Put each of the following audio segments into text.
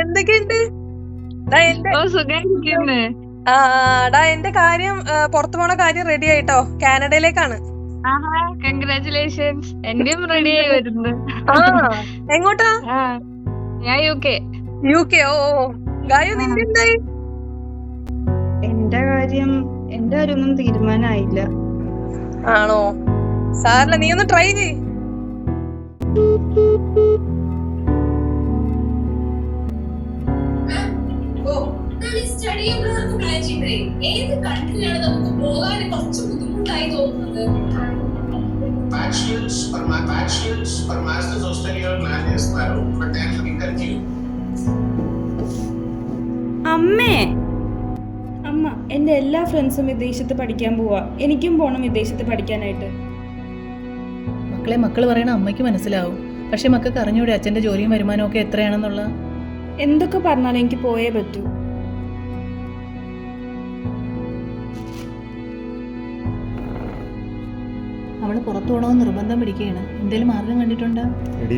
എന്തൊക്കെയുണ്ട്? ഡാ എന്റെ കാര്യം പുറത്തു പോണ കാര്യം റെഡി ആയിട്ടോ. കാനഡയിലേക്കാണ്. കൺഗ്രാറ്റുലേഷൻസ്. എന്റെയും റെഡി ആയി വരുന്നു. എങ്ങോട്ടാ? ഞാൻ UK. ഓ ഗായു, നിന്റെ എന്തായി? എന്റെ കാര്യം ഒന്നും തീരുമാനമായില്ല. ആണോ? സാറില്ല, നീ ഒന്ന് ട്രൈ ചെയ്. അമ്മേ, അമ്മ, എന്റെ എല്ലാ ഫ്രണ്ട്സും വിദേശത്ത് പഠിക്കാൻ പോവാ. എനിക്കും പോണം വിദേശത്ത് പഠിക്കാനായിട്ട്. മക്കൾ പറയണ അമ്മയ്ക്ക് മനസ്സിലാവും. പക്ഷെ മക്കൾക്ക് അറിഞ്ഞൂടെ അച്ഛന്റെ ജോലിയും വരുമാനവും ഒക്കെ എത്രയാണെന്നുള്ള? എന്തൊക്കെ പറഞ്ഞാലും എനിക്ക് പോയേ പറ്റൂ. അവള് പുറത്തു പോകണമെന്ന് നിർബന്ധം പിടിക്കുകയാണ്. എന്തേലും മാർഗം കണ്ടിട്ടുണ്ടോ?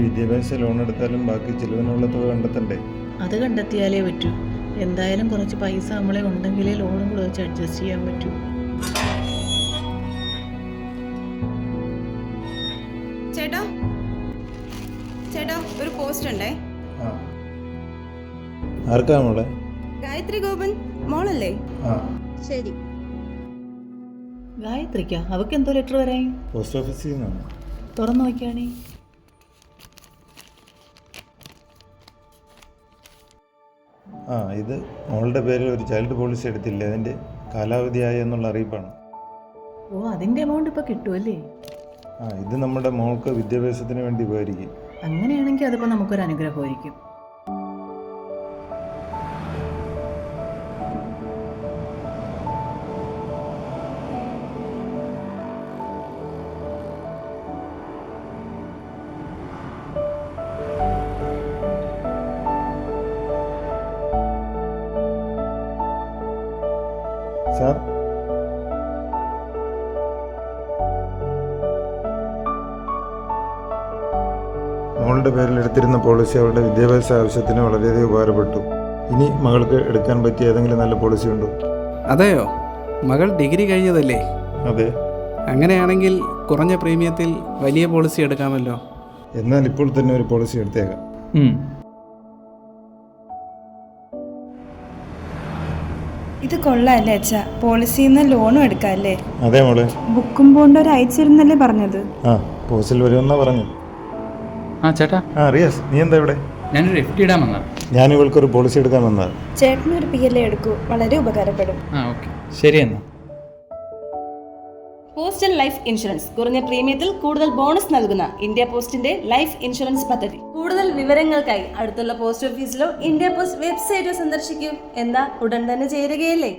വിദ്യാഭ്യാസ ലോൺ എടുത്താലും ബാക്കി ചിലവിനുള്ള തുക കണ്ടെത്തണ്ടേ? അത് കണ്ടെത്തിയാലേ പറ്റൂ. എന്തായാലും കുറച്ച് പൈസ നമ്മളെ ഉണ്ടെങ്കിലേ ലോണും കൂടെ വെച്ച് അഡ്ജസ്റ്റ് ചെയ്യാൻ പറ്റൂ. ചേട്ടാ, ഒരു പോസ്റ്റ് ഉണ്ടേ. ആർക്കാ മോളെ? ഗായത്രി ഗോപൻ മോളല്ലേ? ശരി. ഗായത്രിക്കാ? അവക്ക് എന്തോ ലെറ്റർ വരായി. പോസ്റ്റ് ഓഫീസിൽ നിന്നാണ്. തുറന്നു നോക്കിയാണേ. ഇത് മോളുടെ പേരിൽ ഒരു ചൈൽഡ് പോളിസി എടുത്തില്ല, അതിന്റെ കാലാവധിയായി എന്നുള്ള അറിയിപ്പാണ്. ഓ, അതിന്റെ എമൗണ്ട് ഇപ്പൊ കിട്ടുമല്ലേ? ഇത് നമ്മുടെ മോൾക്ക് വിദ്യാഭ്യാസത്തിന് വേണ്ടി ഉപകരിക്കും. അങ്ങനെയാണെങ്കിൽ അതിപ്പോ നമുക്കൊരു അനുഗ്രഹമായിരിക്കും. സാർ, മോളുടെ പേരിൽ എടുത്തിരുന്ന പോളിസി അവളുടെ വിദ്യാഭ്യാസ ആവശ്യത്തിന് വളരെയധികം ഉപകാരപ്പെട്ടു. ഇനി മകൾക്ക് എടുക്കാൻ പറ്റിയ ഏതെങ്കിലും നല്ല പോളിസി ഉണ്ടോ? അതെയോ? മകൾ ഡിഗ്രി കഴിഞ്ഞതല്ലേ? അതെ. അങ്ങനെയാണെങ്കിൽ കുറഞ്ഞ പ്രീമിയത്തിൽ വലിയ പോളിസി എടുക്കാമല്ലോ. എന്നാൽ ഇപ്പോൾ തന്നെ ഒരു പോളിസി എടുത്തേക്കാം. ഇത് കൊള്ളാല്ലേ അച്ഛാ? പോളിസിന്ന് ലോണും എടുക്കാല്ലേ? അതെ മോളെ. ബുക്കും ബോണ്ടും ഒരു അയച്ചിരുന്നല്ലേ പറഞ്ഞത്? പോസ്റ്റിൽ വരുമെന്നാ പറഞ്ഞു. ചേട്ടാ. റിയാസ്, നീ എന്താ ഇവിടെ? ഞാനൊരു FD ഇടാൻ വന്നാ. ഞാൻ ഇവൾക്കൊരു പോളിസി എടുക്കാൻ വന്നാൽ. ചേട്ടനൊരു PLA എടുക്കൂ, വളരെ ഉപകാരപ്പെടും. ഓക്കെ, ശരി എന്നാ. പോസ്റ്റൽ ലൈഫ് ഇൻഷുറൻസ് കുറഞ്ഞ പ്രീമിയത്തിൽ കൂടുതൽ ബോണസ് നൽകുന്ന ഇന്ത്യ പോസ്റ്റിന്റെ ലൈഫ് ഇൻഷുറൻസ് പദ്ധതി. കൂടുതൽ വിവരങ്ങൾക്കായി അടുത്തുള്ള പോസ്റ്റ് ഓഫീസിലോ ഇന്ത്യ പോസ്റ്റ് വെബ്സൈറ്റോ സന്ദർശിക്കൂ. എന്നാ ഉടൻ തന്നെ ചേരുകയല്ലേ.